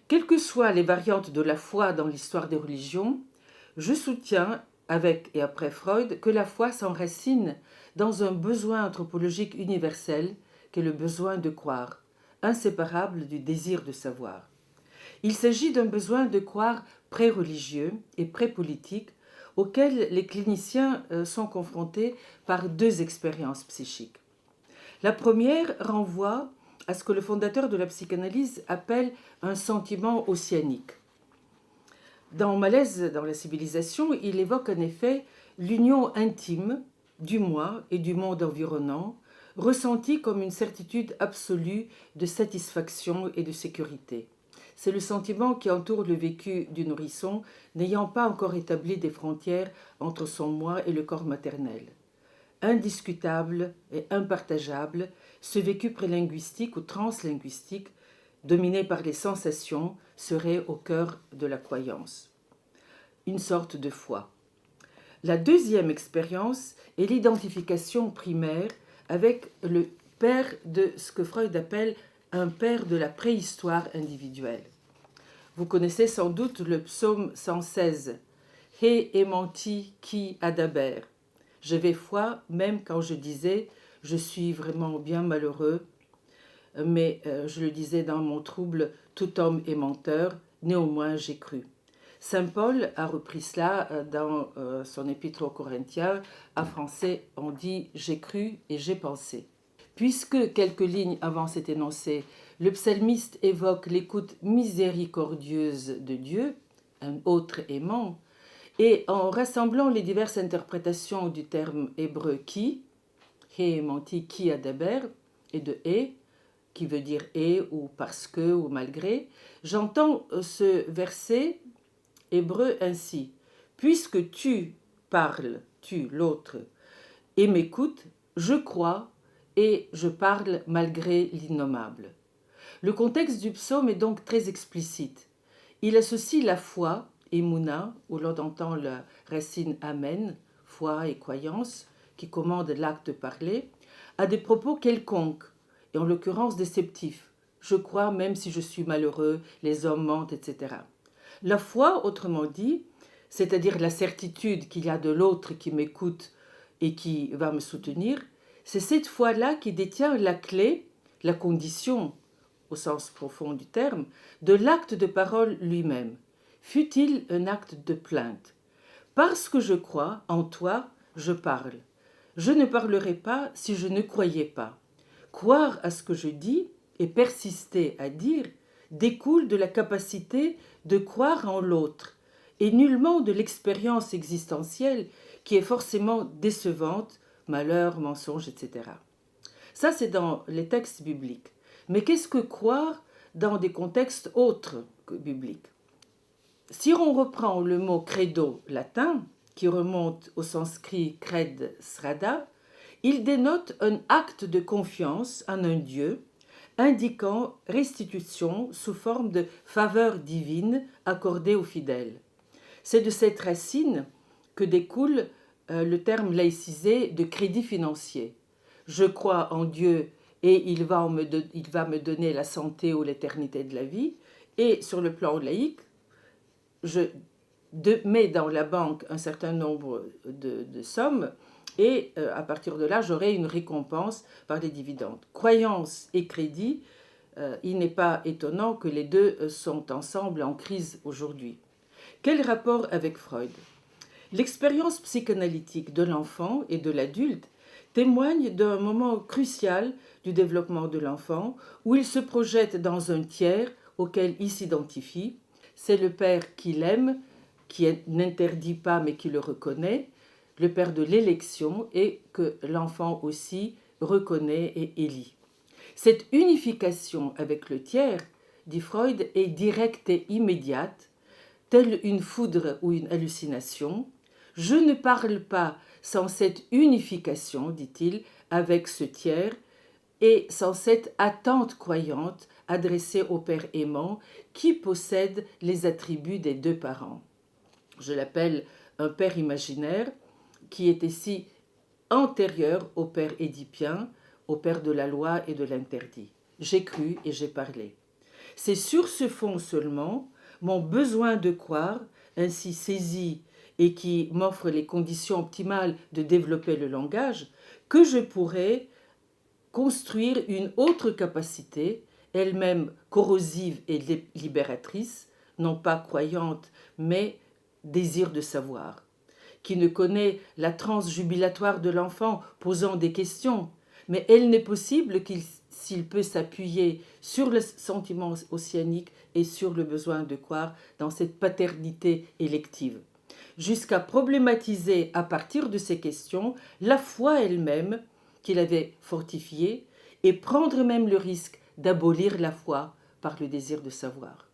Quelles que soient les variantes de la foi dans l'histoire des religions, je soutiens, avec et après Freud, que la foi s'enracine dans un besoin anthropologique universel qu'est le besoin de croire, inséparable du désir de savoir. Il s'agit d'un besoin de croire pré-religieux et pré-politique auquel les cliniciens sont confrontés par deux expériences psychiques. La première renvoie à ce que le fondateur de la psychanalyse appelle un sentiment ossianique. Dans Malaise dans la civilisation, il évoque en effet l'union intime du moi et du monde environnant, ressentie comme une certitude absolue de satisfaction et de sécurité. C'est le sentiment qui entoure le vécu du nourrisson, n'ayant pas encore établi des frontières entre son moi et le corps maternel. Indiscutable et impartageable, ce vécu prélinguistique ou translinguistique, dominé par les sensations, serait au cœur de la croyance. Une sorte de foi. La deuxième expérience est l'identification primaire avec le père de ce que Freud appelle un père de la préhistoire individuelle. Vous connaissez sans doute le psaume 116. He ementi qui adaber. J'avais foi même quand je disais je suis vraiment bien malheureux, mais je le disais dans mon trouble, tout homme est menteur, néanmoins j'ai cru. Saint Paul a repris cela dans son épître aux Corinthiens. En français, on dit « j'ai cru et j'ai pensé ». Puisque, quelques lignes avant cet énoncé, le psalmiste évoque l'écoute miséricordieuse de Dieu, un autre aimant, et en rassemblant les diverses interprétations du terme hébreu « qui », « he menti qui adaber » et de « et », qui veut dire « et » ou « parce que » ou « malgré », j'entends ce verset hébreu ainsi. Puisque tu parles, tu, l'autre, et m'écoutes, je crois et je parle malgré l'innommable. Le contexte du psaume est donc très explicite. Il associe la foi, émouna, où l'on entend la racine amen, foi et croyance, qui commande l'acte parlé, à des propos quelconques, et en l'occurrence déceptifs. Je crois même si je suis malheureux, les hommes mentent, etc. La foi, autrement dit, c'est-à-dire la certitude qu'il y a de l'autre qui m'écoute et qui va me soutenir, c'est cette foi-là qui détient la clé, la condition, au sens profond du terme, de l'acte de parole lui-même, fût-il un acte de plainte. Parce que je crois en toi, je parle. Je ne parlerai pas si je ne croyais pas. Croire à ce que je dis et persister à dire découle de la capacité de croire en l'autre et nullement de l'expérience existentielle qui est forcément décevante, malheur, mensonge, etc. Ça, c'est dans les textes bibliques. Mais qu'est-ce que croire dans des contextes autres que bibliques? Si on reprend le mot credo latin, qui remonte au sanskrit cred srada, il dénote un acte de confiance en un Dieu, indiquant restitution sous forme de faveur divine accordée aux fidèles. C'est de cette racine que découle le terme laïcisé de crédit financier. Je crois en Dieu et il va me donner la santé ou l'éternité de la vie. Et sur le plan laïque, je mets dans la banque un certain nombre de sommes et à partir de là, j'aurai une récompense par des dividendes. Croyance et crédit, il n'est pas étonnant que les deux sont ensemble en crise aujourd'hui. Quel rapport avec Freud? L'expérience psychanalytique de l'enfant et de l'adulte témoigne d'un moment crucial du développement de l'enfant où il se projette dans un tiers auquel il s'identifie. C'est le père qui l'aime, qui n'interdit pas mais qui le reconnaît, le père de l'élection et que l'enfant aussi reconnaît et élit. Cette unification avec le tiers, dit Freud, est directe et immédiate, telle une foudre ou une hallucination. Je ne parle pas sans cette unification, dit-il, avec ce tiers et sans cette attente croyante adressée au père aimant qui possède les attributs des deux parents. Je l'appelle un père imaginaire qui est ici antérieur au père édipien, au père de la loi et de l'interdit. J'ai cru et j'ai parlé. C'est sur ce fond seulement, mon besoin de croire, ainsi saisi et qui m'offre les conditions optimales de développer le langage, que je pourrai construire une autre capacité, elle-même corrosive et libératrice, non pas croyante, mais désir de savoir, qui ne connaît la transe jubilatoire de l'enfant posant des questions, mais elle n'est possible s'il peut s'appuyer sur le sentiment ossianique et sur le besoin de croire dans cette paternité élective, jusqu'à problématiser à partir de ces questions la foi elle-même qu'il avait fortifiée et prendre même le risque d'abolir la foi par le désir de savoir.